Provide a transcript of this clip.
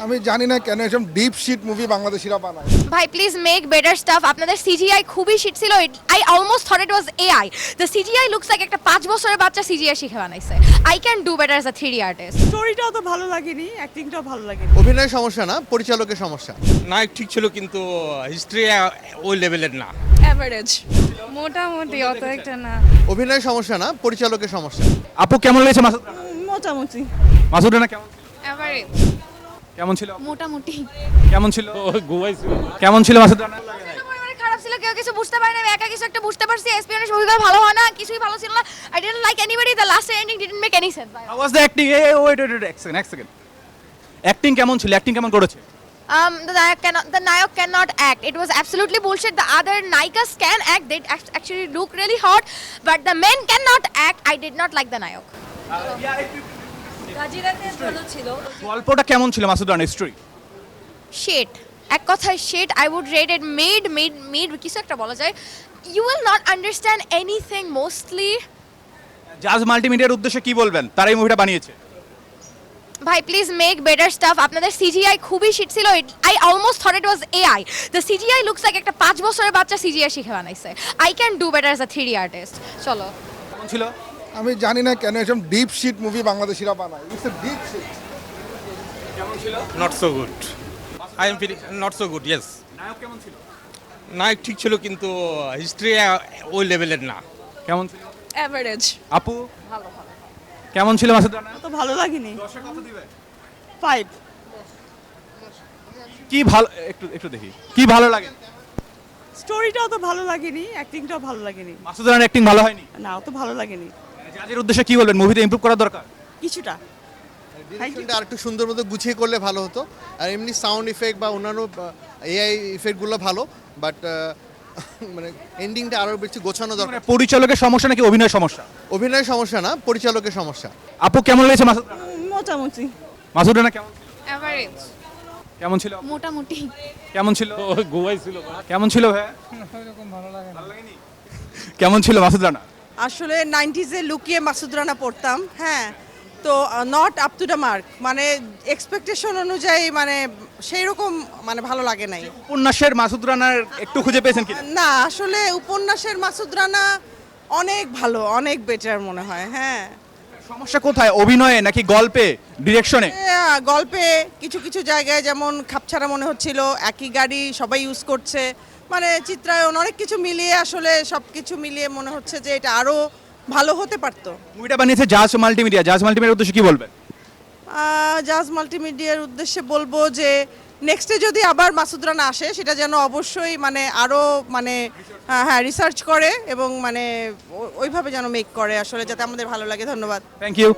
আমি জানি না কেন এসব ডিপ শিট মুভি বাংলাদেশিরা বানায়। ভাই প্লিজ মেক বেটার স্টাফ। আপনাদের সিজিআই খুবই শিট ছিল। I almost thought it was AI. The CGI looks like একটা 5 বছরের বাচ্চা সিজিআই শিখে বানাইছে। I can do better as a 3D artist. স্টোরিটাও তো ভালো লাগেনি, অ্যাক্টিংটাও ভালো লাগেনি। অভিনয় সমস্যা না, পরিচালকের সমস্যা। নায়ক ঠিক ছিল কিন্তু হিস্ট্রি ওই লেভেলের না। অ্যাভারেজ, মোটামুটি, অত একটা না। অভিনয় সমস্যা না, পরিচালকের সমস্যা। আপু কেমন লেগেছে মাসুদ রানা? মোটামুটি। মাসুদ রানা কেমন এভারেজ, কেমন ছিল? মোটামুটি। কেমন ছিল? কেমন ছিল মাসুদ রানা? পরিমাণে খারাপ ছিল, কেউ কিছু বুঝতে পারে না। আমি একা কিছু একটা বুঝতে পারছি। এসপিএনের অভিজ্ঞতা ভালো হয় না, কিছুই ভালো ছিল না। I didn't like anybody. The last ending didn't make any sense. How was the acting? Wait এক সেকেন্ড। অ্যাক্টিং কেমন ছিল? অ্যাক্টিং কেমন করেছে? The Nayak cannot act. It was absolutely bullshit. The other Naikas can act. They actually look really hot, but the men cannot act. I did not like the Nayak. গল্পটা কেমন ছিল মাসুদ রানার story? Shit. এক কথায় shit. I would rate it mid কিছু একটা বলা যায়. You will not understand anything mostly. জাজ মাল্টিমিডিয়ার উদ্দেশ্যে কি বলবেন? তারা এই মুভিটা বানিয়েছে। ভাই প্লিজ মেক বেটার স্টাফ। আপনাদের সিজিআই খুবই শিট ছিল। I almost thought it was AI. The CGI looks like একটা 5 বছরের বাচ্চা সিজিআই শিখে বানাইছে। I can do better as a 3D artist. চলো। কেমন ছিল? আমি জানি না কেন এসব ডিপ শিট মুভি বাংলাদেশিরা বানায়। It's a deep shit. Not so good. I am feeling not so good. Yes. নায়ক কেমন ছিল? নায়ক ঠিক ছিল কিন্তু হিস্ট্রি ওই লেভেলের না। কেমন ছিল? অ্যাভারেজ। আপু কেমন ছিল মাসুদ রানা? তো ভালো লাগেনি। 5। কি ভালো, একটু দেখি কি ভালো লাগে? স্টোরিটাও তো ভালো লাগেনি, অ্যাক্টিংটাও ভালো লাগেনি। মাসুদ রানার অ্যাক্টিং ভালো হয়নি? না, তো ভালো লাগেনি জাজের উদ্দেশ্যে কি বলবেন? মুভিতে ইমপ্রুভ করা দরকার কিছুটা। ডিরেকশনটা আরেকটু সুন্দর মতো গুছিয়ে করলে ভালো হতো। আর এমনি সাউন্ড ইফেক্ট বা অন্যান্য এআই ইফেক্টগুলো ভালো, বাট মানে এন্ডিংটা আরও বেশি গোছানো দরকার। মানে পরিচালকের সমস্যা নাকি অভিনয় সমস্যা? অভিনয় সমস্যা না, পরিচালকের সমস্যা। আপু কেমন লেগেছে মাসুদ রানা? মোটামুটি। মাসুদ রানা কেমন ছিল? এভারেজ, কেমন ছিল? মোটামুটি। কেমন ছিল? কেমন ছিল ভাই? ভালো লাগেনি। কেমন ছিল মাসুদ রানা? আসলে 90s-এ লুকিয়ে মাসুদ রানা পড়তাম, হ্যাঁ, তো not up to the mark, মানে এক্সপেকটেশন অনুযায়ী মানে সেই রকম মানে ভালো লাগে নাই। উপন্যাসের মাসুদ রানার একটু খুঁজে পেয়েছেন কি? না, আসলে উপন্যাসের মাসুদ রানা অনেক ভালো, অনেক বেটার মনে হয়। হ্যাঁ, সমস্যা কোথায়? অভিনয়ে নাকি গল্পে, ডিরেকশনে? গল্পে কিছু কিছু জায়গায় যেমন খাপছাড়া মনে হচ্ছিল, একই গাড়ি সবাই ইউজ করছে, মানে চিত্রায়ন অনেক কিছু মিলিয়ে আসলে সব কিছু মিলিয়ে মনে হচ্ছে যে এটা আরও ভালো হতে পারতো। মুভিটা বানিয়েছে জাজ মাল্টিমিডিয়া। জাজ মাল্টিমিডিয়ার উদ্দেশ্যে কি বলবেন? জাজ মাল্টিমিডিয়ার উদ্দেশ্যে বলবো যে নেক্সটে যদি আবার মাসুদ রানা আসে সেটা যেন অবশ্যই মানে আরও মানে হ্যাঁ রিসার্চ করে এবং মানে ওইভাবে যেন মেক করে আসলে, যাতে আমাদের ভালো লাগে। ধন্যবাদ। Thank you.